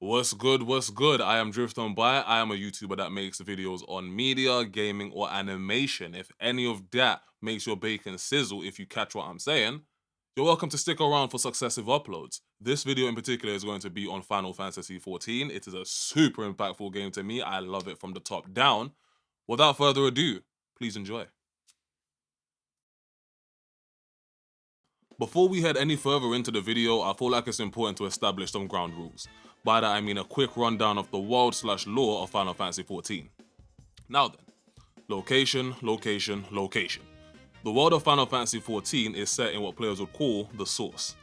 What's good? What's good? I am Drift-O-Nomics. I am a YouTuber that makes videos on media, gaming, or animation. If any of that makes your bacon sizzle, if you catch what I'm saying, you're welcome to stick around for successive uploads. This video in particular is going to be on Final Fantasy XIV. It is a super impactful game to me. I love it from the top down. Without further ado, please enjoy. Before we head any further into the video, I feel like it's important to establish some ground rules. By that I mean a quick rundown of the world/lore of Final Fantasy XIV. Now then, location, location, location. The world of Final Fantasy XIV is set in what players would call the Source.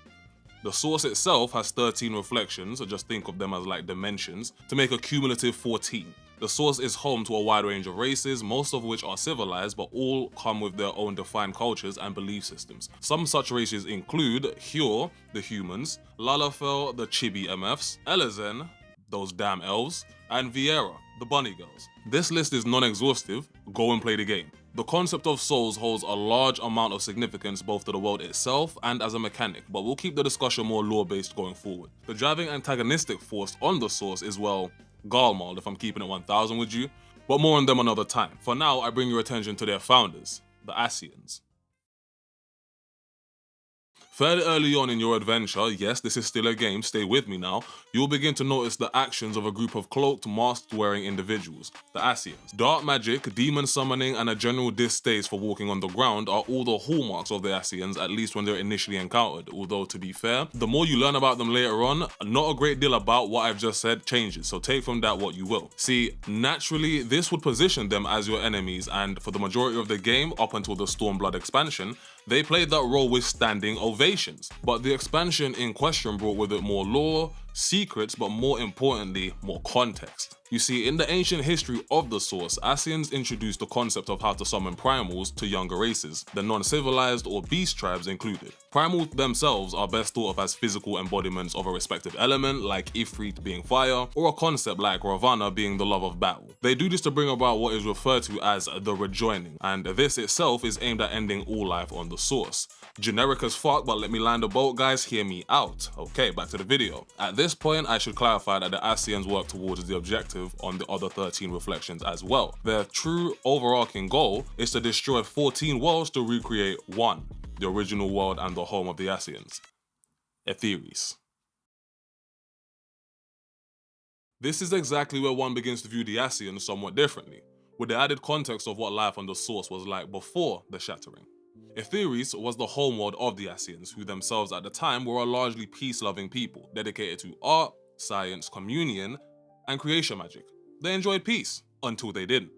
The Source itself has 13 reflections, or just think of them as like dimensions, to make a cumulative 14. The Source is home to a wide range of races, most of which are civilized, but all come with their own defined cultures and belief systems. Some such races include Hyur, the humans, Lalafell, the Chibi MFs, Elezen, those damn elves, and Viera, the bunny girls. This list is non-exhaustive, go and play the game. The concept of souls holds a large amount of significance both to the world itself and as a mechanic, but we'll keep the discussion more lore-based going forward. The driving antagonistic force on the Source is, well, Garlemald, if I'm keeping it 1000 with you, but more on them another time. For now, I bring your attention to their founders, the Ascians. Fairly early on in your adventure, yes, this is still a game, stay with me now, you'll begin to notice the actions of a group of cloaked, mask-wearing individuals, the Ascians. Dark magic, demon summoning, and a general distaste for walking on the ground are all the hallmarks of the Ascians, at least when they're initially encountered, although to be fair, the more you learn about them later on, not a great deal about what I've just said changes, so take from that what you will. See, naturally, this would position them as your enemies, and for the majority of the game, up until the Stormblood expansion, they played that role with standing ovations. But the expansion in question brought with it more lore, secrets, but more importantly, more context. You see, in the ancient history of the Source, Ascians introduced the concept of how to summon primals to younger races, the non-civilized or beast tribes included. Primals themselves are best thought of as physical embodiments of a respective element, like Ifrit being fire, or a concept like Ravana being the love of battle. They do this to bring about what is referred to as the rejoining, and this itself is aimed at ending all life on the Source. Generic as fuck, but let me land the boat, guys, hear me out. Okay, back to the video. At this point, I should clarify that the Ascians work towards the objective on the other 13 reflections as well. Their true overarching goal is to destroy 14 worlds to recreate one, the original world and the home of the Ascians, Etheres. This is exactly where one begins to view the Ascians somewhat differently, with the added context of what life on the Source was like before the Shattering. Etheres was the homeworld of the Ascians, who themselves at the time were a largely peace-loving people, dedicated to art, science, communion, and creation magic. They enjoyed peace, until they didn't.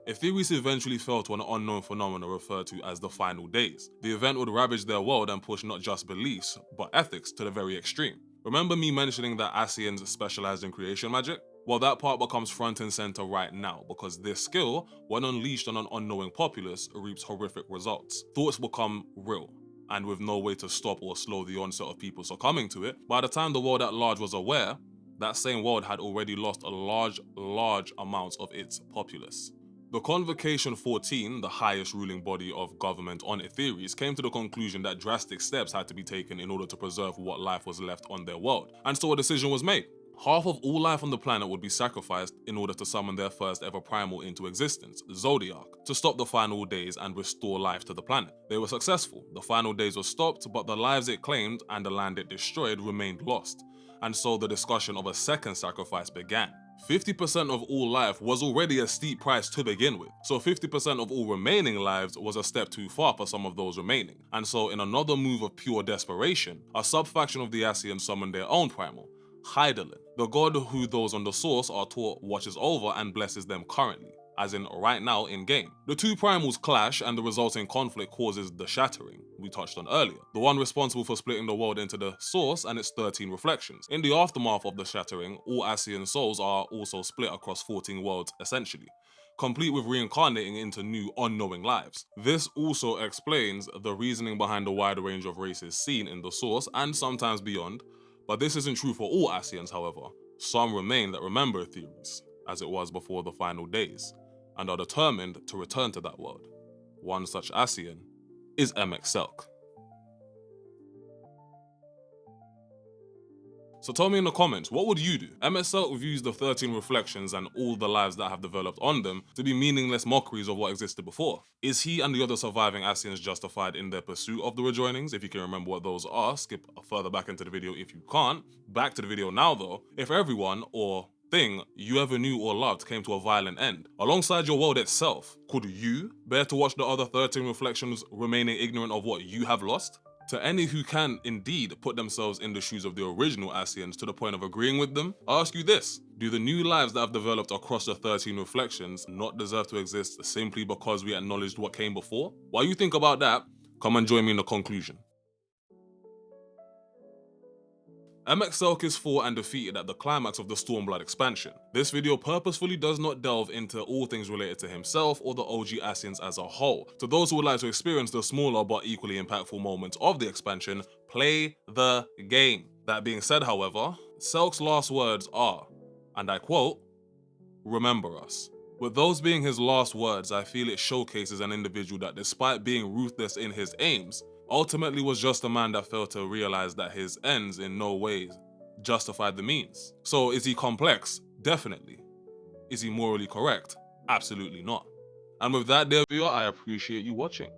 Etheres eventually fell to an unknown phenomenon referred to as the Final Days. The event would ravage their world and push not just beliefs, but ethics to the very extreme. Remember me mentioning that Ascians specialized in creation magic? Well, that part becomes front and center right now, because this skill, when unleashed on an unknowing populace, reaps horrific results. Thoughts become real, and with no way to stop or slow the onset of people succumbing to it, by the time the world at large was aware, that same world had already lost a large amount of its populace. The Convocation 14, the highest ruling body of government on Etheres, came to the conclusion that drastic steps had to be taken in order to preserve what life was left on their world, and so a decision was made. Half of all life on the planet would be sacrificed in order to summon their first ever primal into existence, Zodiac, to stop the Final Days and restore life to the planet. They were successful, the Final Days were stopped, but the lives it claimed and the land it destroyed remained lost, and so the discussion of a second sacrifice began. 50% of all life was already a steep price to begin with, so 50% of all remaining lives was a step too far for some of those remaining, and so in another move of pure desperation, a sub-faction of the Ascians summoned their own primal, Hydaelyn, the god who those on the Source are taught watches over and blesses them currently, as in right now in-game. The two primals clash and the resulting conflict causes the Shattering, we touched on earlier, the one responsible for splitting the world into the Source and its 13 reflections. In the aftermath of the Shattering, all Ascian souls are also split across 14 worlds essentially, complete with reincarnating into new unknowing lives. This also explains the reasoning behind the wide range of races seen in the Source and sometimes beyond, but this isn't true for all Ascians, however. Some remain that remember Etheres, as it was before the Final Days, and are determined to return to that world. One such Ascian is Emek Selk. So tell me in the comments, what would you do? MS-Selk views the 13 reflections and all the lives that have developed on them to be meaningless mockeries of what existed before. Is he and the other surviving Asians justified in their pursuit of the rejoinings? If you can remember what those are, skip further back into the video if you can't. Back to the video now though. If everyone, or thing you ever knew or loved came to a violent end, alongside your world itself, could you bear to watch the other 13 reflections remaining ignorant of what you have lost? To any who can indeed put themselves in the shoes of the original Asians to the point of agreeing with them, I ask you this: do the new lives that have developed across the 13 reflections not deserve to exist simply because we acknowledged what came before? While you think about that, come and join me in the conclusion. MX-Selk is fought and defeated at the climax of the Stormblood expansion. This video purposefully does not delve into all things related to himself or the OG Asians as a whole. To those who would like to experience the smaller but equally impactful moments of the expansion, play the game. That being said, however, Selk's last words are, and I quote, "Remember us." With those being his last words, I feel it showcases an individual that, despite being ruthless in his aims, ultimately was just a man that failed to realize that his ends in no ways justified the means. So is he complex? Definitely. Is he morally correct? Absolutely not. And with that, dear viewer, I appreciate you watching.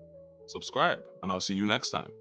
Subscribe, and I'll see you next time.